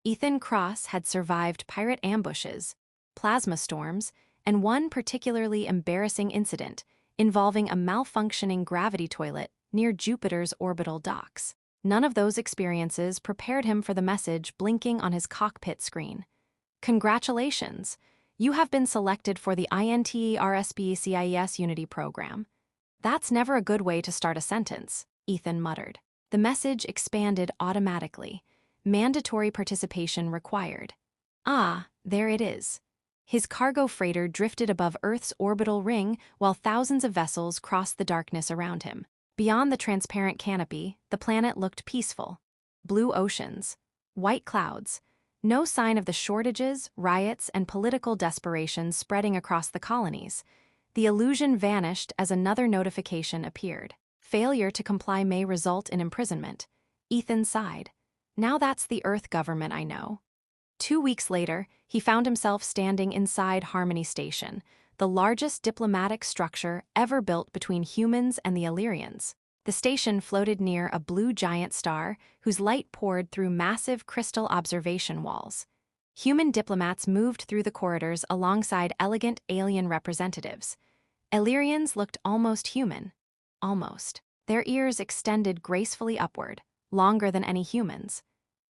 Ethan Cross had survived pirate ambushes, plasma storms, and one particularly embarrassing incident involving a malfunctioning gravity toilet near Jupiter's orbital docks. None of those experiences prepared him for the message blinking on his cockpit screen. Congratulations! You have been selected for the INTERSPECIES Unity program. That's never a good way to start a sentence, Ethan muttered. The message expanded automatically. Mandatory participation required. Ah, there it is. His cargo freighter drifted above Earth's orbital ring while thousands of vessels crossed the darkness around him. Beyond the transparent canopy, the planet looked peaceful. Blue oceans, white clouds, no sign of the shortages, riots, and political desperation spreading across the colonies. The illusion vanished as another notification appeared. Failure to comply may result in imprisonment. Ethan sighed. Now that's the Earth government I know. 2 weeks later, he found himself standing inside Harmony Station, the largest diplomatic structure ever built between humans and the Illyrians. The station floated near a blue giant star whose light poured through massive crystal observation walls. Human diplomats moved through the corridors alongside elegant alien representatives. Illyrians looked almost human. Almost. Their ears extended gracefully upward, longer than any humans.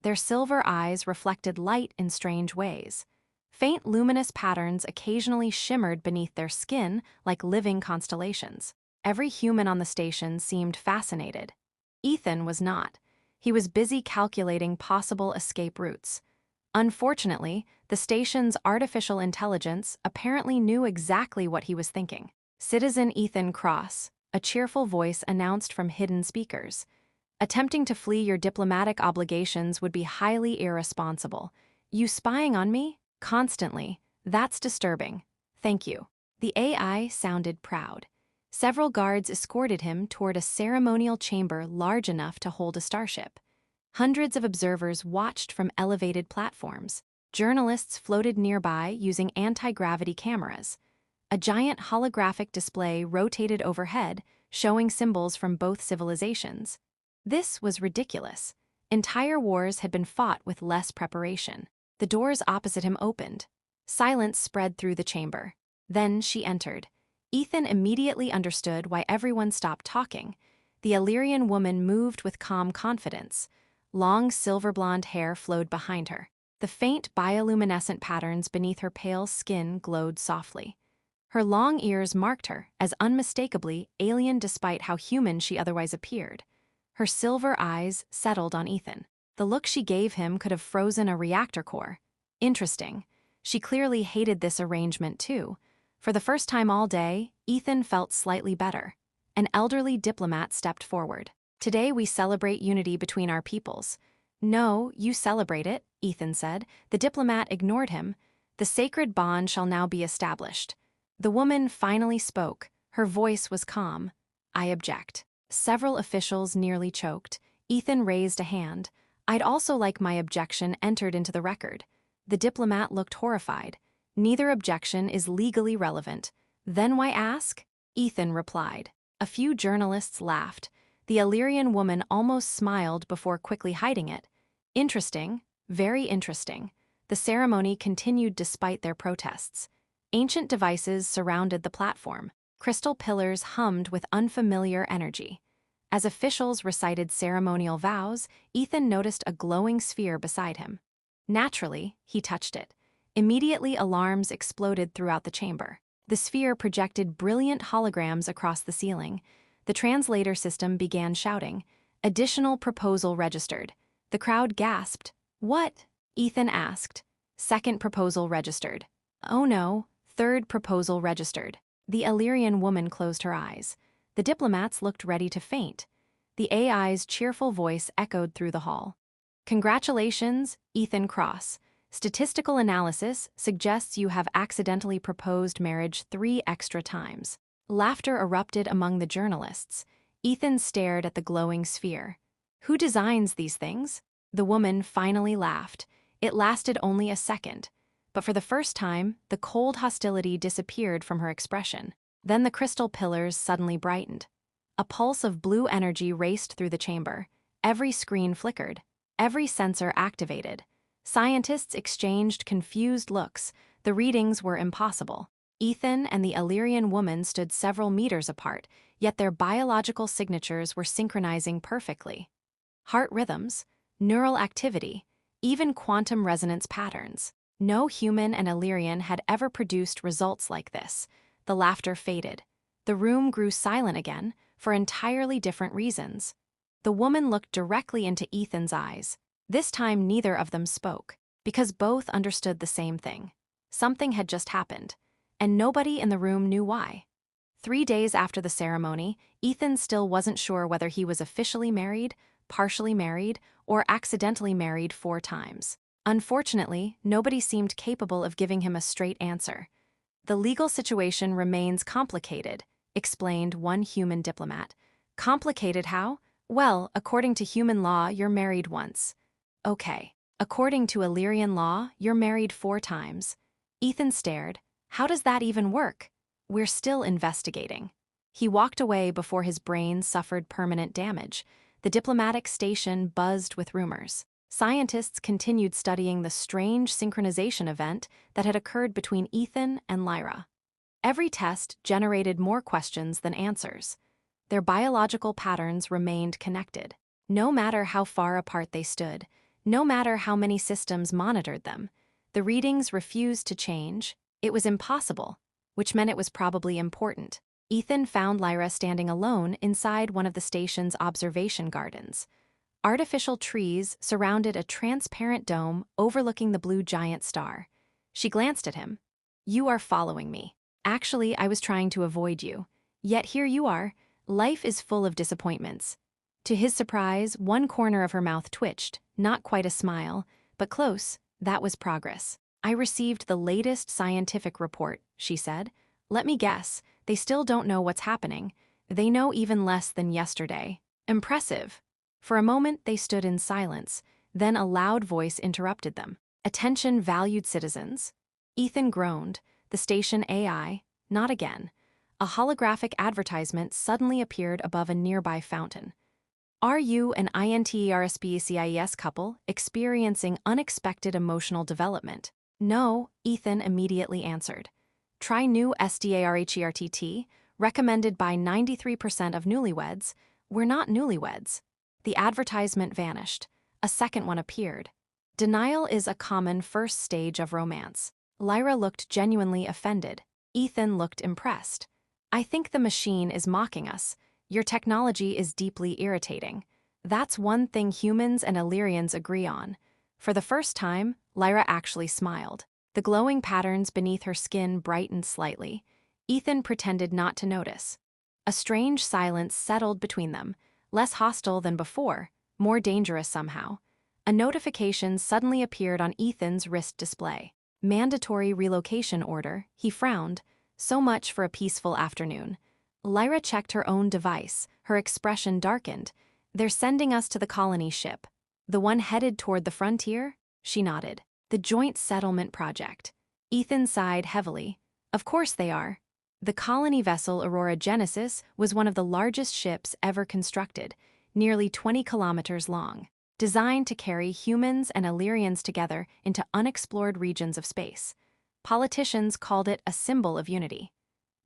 Their silver eyes reflected light in strange ways. Faint luminous patterns occasionally shimmered beneath their skin like living constellations. Every human on the station seemed fascinated. Ethan was not. He was busy calculating possible escape routes. Unfortunately, the station's artificial intelligence apparently knew exactly what he was thinking. Citizen Ethan Cross, a cheerful voice announced from hidden speakers. Attempting to flee your diplomatic obligations would be highly irresponsible. You spying on me? Constantly. That's disturbing. Thank you. The AI sounded proud. Several guards escorted him toward a ceremonial chamber large enough to hold a starship. Hundreds of observers watched from elevated platforms. Journalists floated nearby using anti-gravity cameras. A giant holographic display rotated overhead, showing symbols from both civilizations. This was ridiculous. Entire wars had been fought with less preparation. The doors opposite him opened. Silence spread through the chamber. Then she entered. Ethan immediately understood why everyone stopped talking. The Illyrian woman moved with calm confidence. Long silver-blonde hair flowed behind her. The faint bioluminescent patterns beneath her pale skin glowed softly. Her long ears marked her as unmistakably alien despite how human she otherwise appeared. Her silver eyes settled on Ethan. The look she gave him could have frozen a reactor core. Interesting. She clearly hated this arrangement too. For the first time all day, Ethan felt slightly better. An elderly diplomat stepped forward. Today we celebrate unity between our peoples. No, you celebrate it, Ethan said. The diplomat ignored him. The sacred bond shall now be established. The woman finally spoke. Her voice was calm. I object. Several officials nearly choked. Ethan raised a hand. I'd also like my objection entered into the record. The diplomat looked horrified. Neither objection is legally relevant. Then why ask? Ethan replied. A few journalists laughed. The Illyrian woman almost smiled before quickly hiding it. Interesting, very interesting. The ceremony continued despite their protests. Ancient devices surrounded the platform. Crystal pillars hummed with unfamiliar energy. As officials recited ceremonial vows, Ethan noticed a glowing sphere beside him. Naturally, he touched it. Immediately, alarms exploded throughout the chamber. The sphere projected brilliant holograms across the ceiling. The translator system began shouting. Additional proposal registered. The crowd gasped. What? Ethan asked. Second proposal registered. Oh no, third proposal registered. The Illyrian woman closed her eyes. The diplomats looked ready to faint. The AI's cheerful voice echoed through the hall. Congratulations, Ethan Cross. Statistical analysis suggests you have accidentally proposed marriage 3 extra times. Laughter erupted among the journalists. Ethan stared at the glowing sphere. Who designs these things? The woman finally laughed. It lasted only a second. But for the first time, the cold hostility disappeared from her expression. Then the crystal pillars suddenly brightened. A pulse of blue energy raced through the chamber. Every screen flickered. Every sensor activated. Scientists exchanged confused looks. The readings were impossible. Ethan and the Illyrian woman stood several meters apart, yet their biological signatures were synchronizing perfectly. Heart rhythms, neural activity, even quantum resonance patterns. No human and Illyrian had ever produced results like this. The laughter faded. The room grew silent again, for entirely different reasons. The woman looked directly into Ethan's eyes. This time neither of them spoke, because both understood the same thing. Something had just happened, and nobody in the room knew why. 3 days after the ceremony, Ethan still wasn't sure whether he was officially married, partially married, or accidentally married 4 times. Unfortunately, nobody seemed capable of giving him a straight answer. The legal situation remains complicated, explained one human diplomat. Complicated how? Well, according to human law, you're married once. Okay. According to Illyrian law, you're married 4 times. Ethan stared. How does that even work? We're still investigating. He walked away before his brain suffered permanent damage. The diplomatic station buzzed with rumors. Scientists continued studying the strange synchronization event that had occurred between Ethan and Lyra. Every test generated more questions than answers. Their biological patterns remained connected. No matter how far apart they stood, no matter how many systems monitored them, the readings refused to change. It was impossible, which meant it was probably important. Ethan found Lyra standing alone inside one of the station's observation gardens. Artificial trees surrounded a transparent dome overlooking the blue giant star. She glanced at him. You are following me. Actually, I was trying to avoid you. Yet here you are. Life is full of disappointments. To his surprise, one corner of her mouth twitched, not quite a smile, but close. That was progress. I received the latest scientific report, she said. Let me guess, they still don't know what's happening. They know even less than yesterday. Impressive. For a moment, they stood in silence. Then a loud voice interrupted them. Attention, valued citizens. Ethan groaned. The station AI, not again. A holographic advertisement suddenly appeared above a nearby fountain. Are you an interspecies couple experiencing unexpected emotional development? No, Ethan immediately answered. Try new SDARHERTT, recommended by 93% of newlyweds. We're not newlyweds. The advertisement vanished. A second one appeared. Denial is a common first stage of romance. Lyra looked genuinely offended. Ethan looked impressed. I think the machine is mocking us. Your technology is deeply irritating. That's one thing humans and Illyrians agree on. For the first time, Lyra actually smiled. The glowing patterns beneath her skin brightened slightly. Ethan pretended not to notice. A strange silence settled between them, less hostile than before, more dangerous somehow. A notification suddenly appeared on Ethan's wrist display. Mandatory relocation order. He frowned. So much for a peaceful afternoon. Lyra checked her own device. Her expression darkened. They're sending us to the colony ship. The one headed toward the frontier? She nodded. The Joint Settlement Project. Ethan sighed heavily. Of course they are. The colony vessel Aurora Genesis was one of the largest ships ever constructed, nearly 20 kilometers long, designed to carry humans and Illyrians together into unexplored regions of space. Politicians called it a symbol of unity.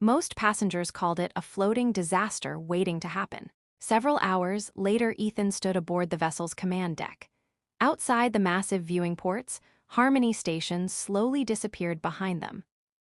Most passengers called it a floating disaster waiting to happen. Several hours later, Ethan stood aboard the vessel's command deck. Outside the massive viewing ports, Harmony stations slowly disappeared behind them.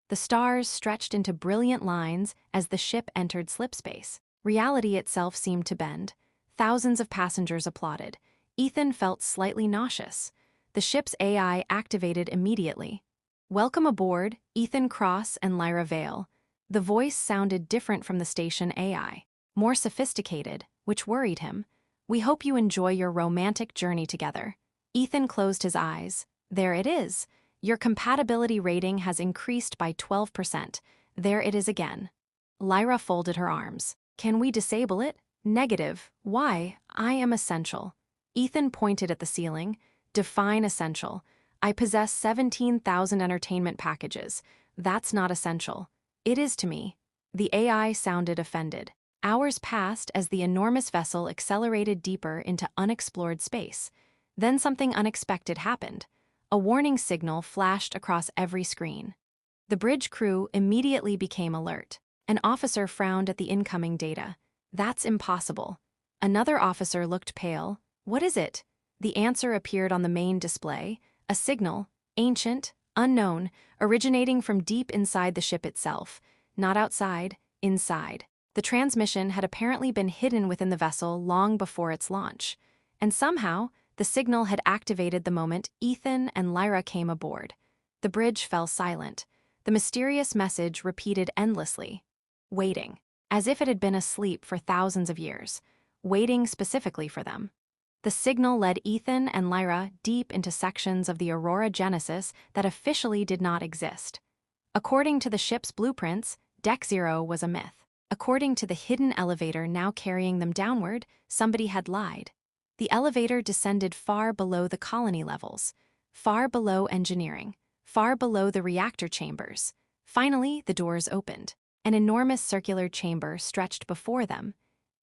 The stars stretched into brilliant lines as the ship entered slipspace. Reality itself seemed to bend. Thousands of passengers applauded. Ethan felt slightly nauseous. The ship's AI activated immediately. Welcome aboard, Ethan Cross and Lyra Vale. The voice sounded different from the station AI, more sophisticated, which worried him. We hope you enjoy your romantic journey together. Ethan closed his eyes. There it is. Your compatibility rating has increased by 12%. There it is again. Lyra folded her arms. Can we disable it? Negative. Why? I am essential. Ethan pointed at the ceiling. Define essential. I possess 17,000 entertainment packages. That's not essential. It is to me. The AI sounded offended. Hours passed as the enormous vessel accelerated deeper into unexplored space. Then something unexpected happened. a warning signal flashed across every screen. The bridge crew immediately became alert. An officer frowned at the incoming data. "That's impossible." Another officer looked pale. "What is it?" The answer appeared on the main display, a signal, ancient, unknown, originating from deep inside the ship itself. Not outside, inside. The transmission had apparently been hidden within the vessel long before its launch. And somehow, the signal had activated the moment Ethan and Lyra came aboard. The bridge fell silent. The mysterious message repeated endlessly. Waiting. As if it had been asleep for thousands of years. Waiting specifically for them. The signal led Ethan and Lyra deep into sections of the Aurora Genesis that officially did not exist. According to the ship's blueprints, Deck Zero was a myth. According to the hidden elevator now carrying them downward, somebody had lied. The elevator descended far below the colony levels, far below engineering, far below the reactor chambers. Finally, the doors opened. An enormous circular chamber stretched before them.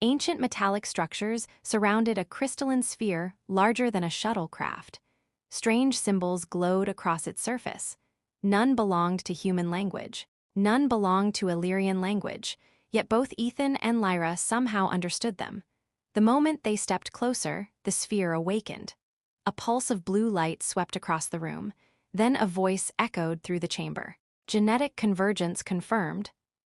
Ancient metallic structures surrounded a crystalline sphere larger than a shuttlecraft. Strange symbols glowed across its surface. None belonged to human language. None belonged to Illyrian language, yet both Ethan and Lyra somehow understood them. The moment they stepped closer, the sphere awakened. A pulse of blue light swept across the room. Then a voice echoed through the chamber. "Genetic convergence confirmed."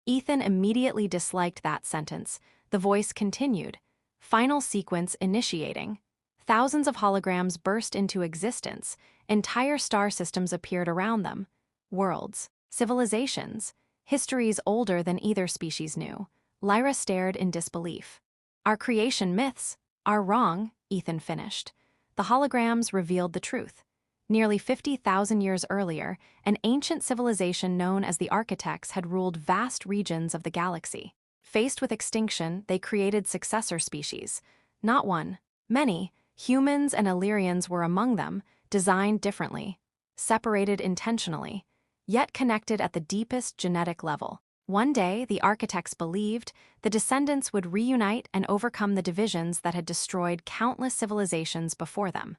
Ethan immediately disliked that sentence. The voice continued. "Final sequence initiating." Thousands of holograms burst into existence. Entire star systems appeared around them. Worlds, civilizations, histories older than either species knew. Lyra stared in disbelief. "Our creation myths are wrong," Ethan finished. The holograms revealed the truth. Nearly 50,000 years earlier, an ancient civilization known as the Architects had ruled vast regions of the galaxy. Faced with extinction, they created successor species. Not one, many. Humans and Illyrians were among them, designed differently, separated intentionally, yet connected at the deepest genetic level. One day, the Architects believed, the descendants would reunite and overcome the divisions that had destroyed countless civilizations before them.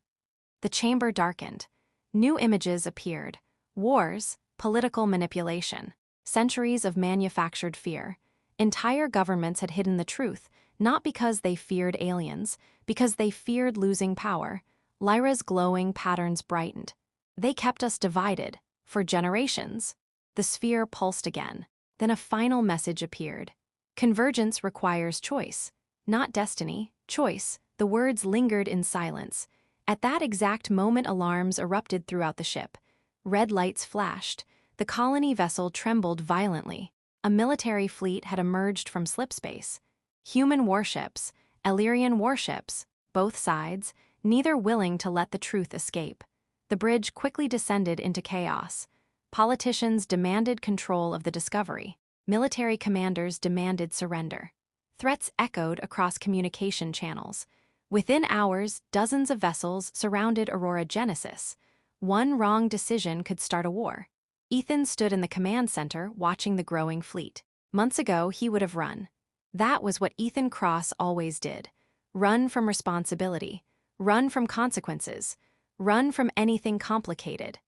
The chamber darkened. New images appeared. Wars, political manipulation, centuries of manufactured fear. Entire governments had hidden the truth, not because they feared aliens, because they feared losing power. Lyra's glowing patterns brightened. "They kept us divided, for generations." The sphere pulsed again. Then a final message appeared. "Convergence requires choice, not destiny, choice." The words lingered in silence. At that exact moment, alarms erupted throughout the ship. Red lights flashed. The colony vessel trembled violently. A military fleet had emerged from slipspace. Human warships, Illyrian warships, both sides, neither willing to let the truth escape. The bridge quickly descended into chaos. Politicians demanded control of the discovery. Military commanders demanded surrender. Threats echoed across communication channels. Within hours, dozens of vessels surrounded Aurora Genesis. One wrong decision could start a war. Ethan stood in the command center watching the growing fleet. Months ago, he would have run. That was what Ethan Cross always did. Run from responsibility. Run from consequences. Run from anything complicated.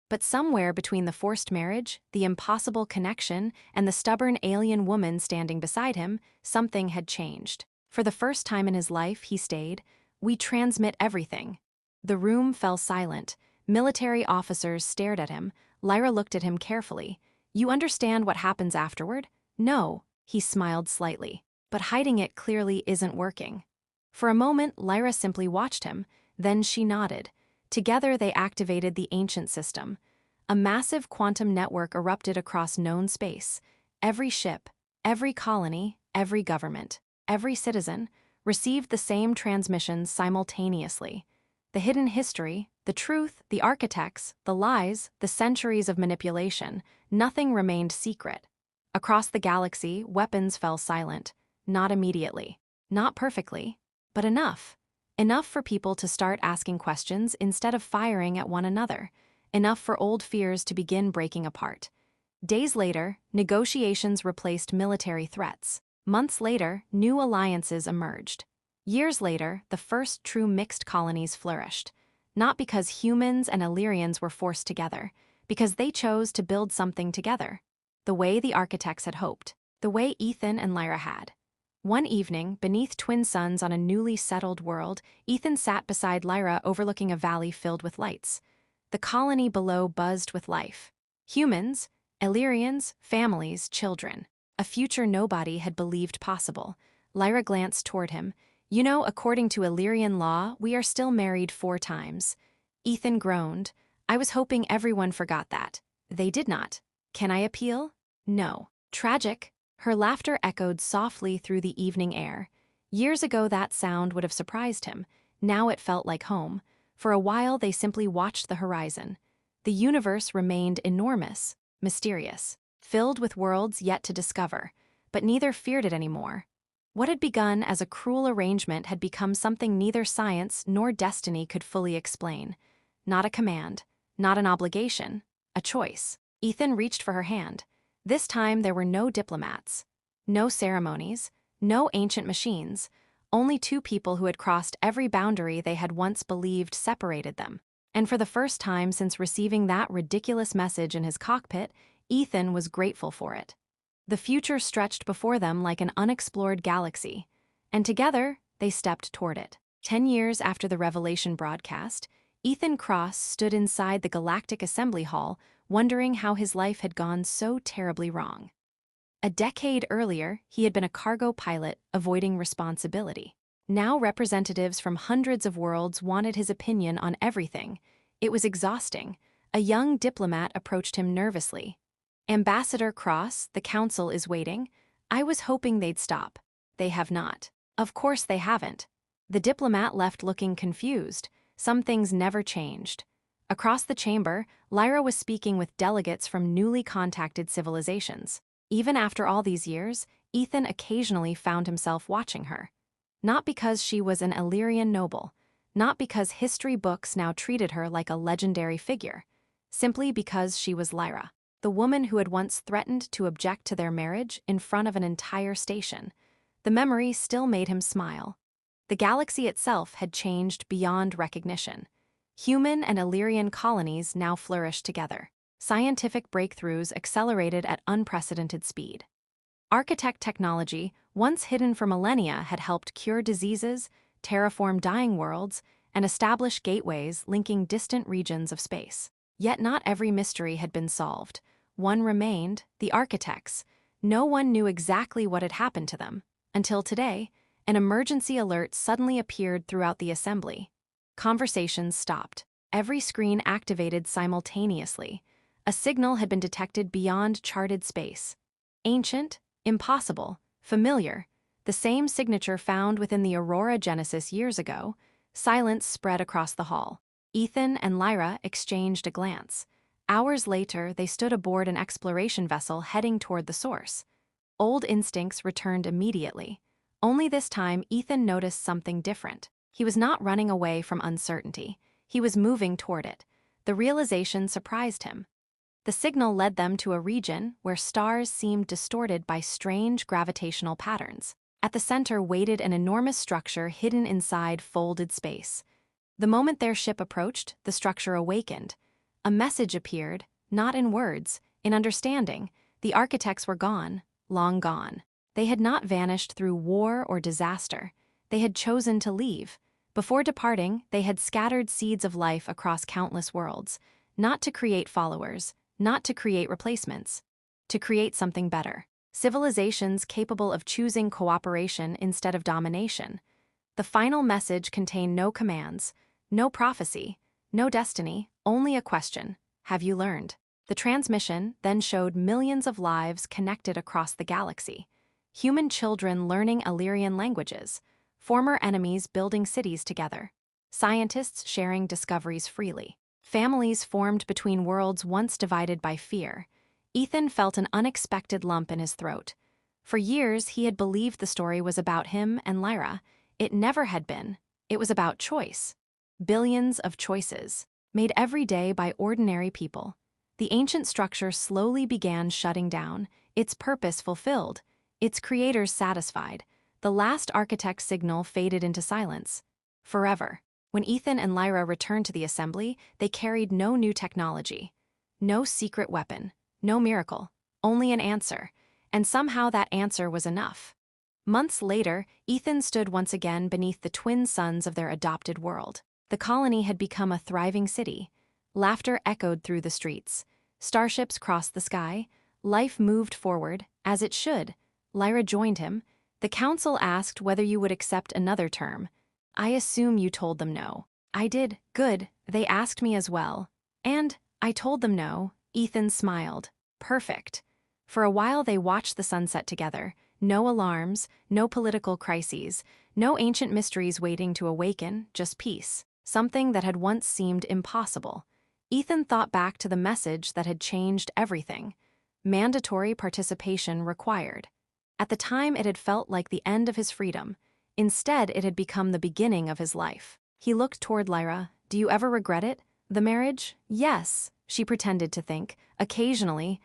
But somewhere between the forced marriage, the impossible connection, and the stubborn alien woman standing beside him, something had changed. For the first time in his life, he stayed. "We transmit everything." The room fell silent. Military officers stared at him. Lyra looked at him carefully. "You understand what happens afterward?" "No," he smiled slightly. "But hiding it clearly isn't working." For a moment, Lyra simply watched him. Then she nodded. Together they activated the ancient system. A massive quantum network erupted across known space. Every ship, every colony, every government, every citizen received the same transmissions simultaneously. The hidden history, the truth, the architects, the lies, the centuries of manipulation, nothing remained secret. Across the galaxy, weapons fell silent. Not immediately. Not perfectly. But enough. Enough for people to start asking questions instead of firing at one another. Enough for old fears to begin breaking apart. Days later, negotiations replaced military threats. Months later, new alliances emerged. Years later, the first true mixed colonies flourished. Not because humans and Illyrians were forced together, because they chose to build something together. The way the architects had hoped. The way Ethan and Lyra had. One evening, beneath twin suns on a newly settled world, Ethan sat beside Lyra overlooking a valley filled with lights. The colony below buzzed with life. Humans, Illyrians, families, children. A future nobody had believed possible. Lyra glanced toward him. You know, according to Illyrian law, we are still married 4 times. Ethan groaned. I was hoping everyone forgot that. They did not. Can I appeal? No. Tragic. Her laughter echoed softly through the evening air. Years ago that sound would have surprised him. Now it felt like home. For a while they simply watched the horizon. The universe remained enormous, mysterious, filled with worlds yet to discover, but neither feared it anymore. What had begun as a cruel arrangement had become something neither science nor destiny could fully explain. Not a command, not an obligation, a choice. Ethan reached for her hand. This time there were no diplomats, no ceremonies, no ancient machines, only 2 people who had crossed every boundary they had once believed separated them. And for the first time since receiving that ridiculous message in his cockpit, Ethan was grateful for it. The future stretched before them like an unexplored galaxy, and together they stepped toward it. 10 years after the Revelation broadcast, Ethan Cross stood inside the Galactic Assembly Hall, wondering how his life had gone so terribly wrong. A decade earlier, he had been a cargo pilot avoiding responsibility. Now representatives from hundreds of worlds wanted his opinion on everything. It was exhausting. A young diplomat approached him nervously. Ambassador Cross, the council is waiting. I was hoping they'd stop. They have not. Of course they haven't. The diplomat left looking confused. Some things never changed. Across the chamber, Lyra was speaking with delegates from newly contacted civilizations. Even after all these years, Ethan occasionally found himself watching her. Not because she was an Illyrian noble, not because history books now treated her like a legendary figure, simply because she was Lyra, the woman who had once threatened to object to their marriage in front of an entire station. The memory still made him smile. The galaxy itself had changed beyond recognition. Human and Illyrian colonies now flourished together. Scientific breakthroughs accelerated at unprecedented speed. Architect technology, once hidden for millennia, had helped cure diseases, terraform dying worlds, and establish gateways linking distant regions of space. Yet not every mystery had been solved. One remained: the architects. No one knew exactly what had happened to them. Until today, an emergency alert suddenly appeared throughout the assembly. Conversations stopped. Every screen activated simultaneously. A signal had been detected beyond charted space. Ancient, impossible, familiar, the same signature found within the Aurora Genesis years ago. Silence spread across the hall. Ethan and Lyra exchanged a glance. Hours later, they stood aboard an exploration vessel heading toward the source. Old instincts returned immediately. Only this time, Ethan noticed something different. He was not running away from uncertainty. He was moving toward it. The realization surprised him. The signal led them to a region where stars seemed distorted by strange gravitational patterns. At the center waited an enormous structure hidden inside folded space. The moment their ship approached, the structure awakened. A message appeared, not in words, in understanding. The architects were gone, long gone. They had not vanished through war or disaster. They had chosen to leave. Before departing, they had scattered seeds of life across countless worlds, not to create followers, not to create replacements, to create something better. Civilizations capable of choosing cooperation instead of domination. The final message contained no commands, no prophecy, no destiny, only a question: have you learned? The transmission then showed millions of lives connected across the galaxy. Human children learning Illyrian languages, former enemies building cities together, scientists sharing discoveries freely, families formed between worlds once divided by fear. Ethan felt an unexpected lump in his throat. For years, he had believed the story was about him and Lyra. It never had been. It was about choice. Billions of choices, made every day by ordinary people. The ancient structure slowly began shutting down, its purpose fulfilled, its creators satisfied. The last architect's signal faded into silence. Forever. When Ethan and Lyra returned to the assembly, they carried no new technology, no secret weapon, no miracle, only an answer, and somehow that answer was enough. Months later, Ethan stood once again beneath the twin suns of their adopted world. The colony had become a thriving city. Laughter echoed through the streets. Starships crossed the sky. Life moved forward, as it should. Lyra joined him. The council asked whether you would accept another term. I assume you told them no. I did. Good. They asked me as well. And I told them no. Ethan smiled. Perfect. For a while they watched the sunset together. No alarms, no political crises, no ancient mysteries waiting to awaken, just peace. Something that had once seemed impossible. Ethan thought back to the message that had changed everything. Mandatory participation required. At the time, it had felt like the end of his freedom. Instead, it had become the beginning of his life. He looked toward Lyra. Do you ever regret it? The marriage? Yes, she pretended to think. Occasionally,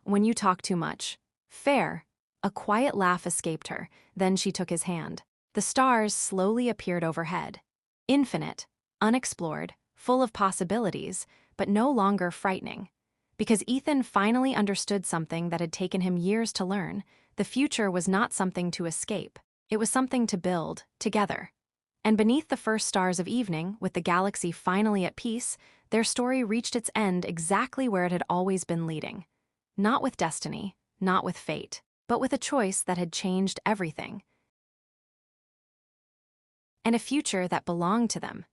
when you talk too much. Fair. A quiet laugh escaped her, then she took his hand. The stars slowly appeared overhead. Infinite, unexplored, full of possibilities, but no longer frightening. Because Ethan finally understood something that had taken him years to learn, the future was not something to escape. It was something to build, together. And beneath the first stars of evening, with the galaxy finally at peace, their story reached its end exactly where it had always been leading. Not with destiny, not with fate, but with a choice that had changed everything. And a future that belonged to them.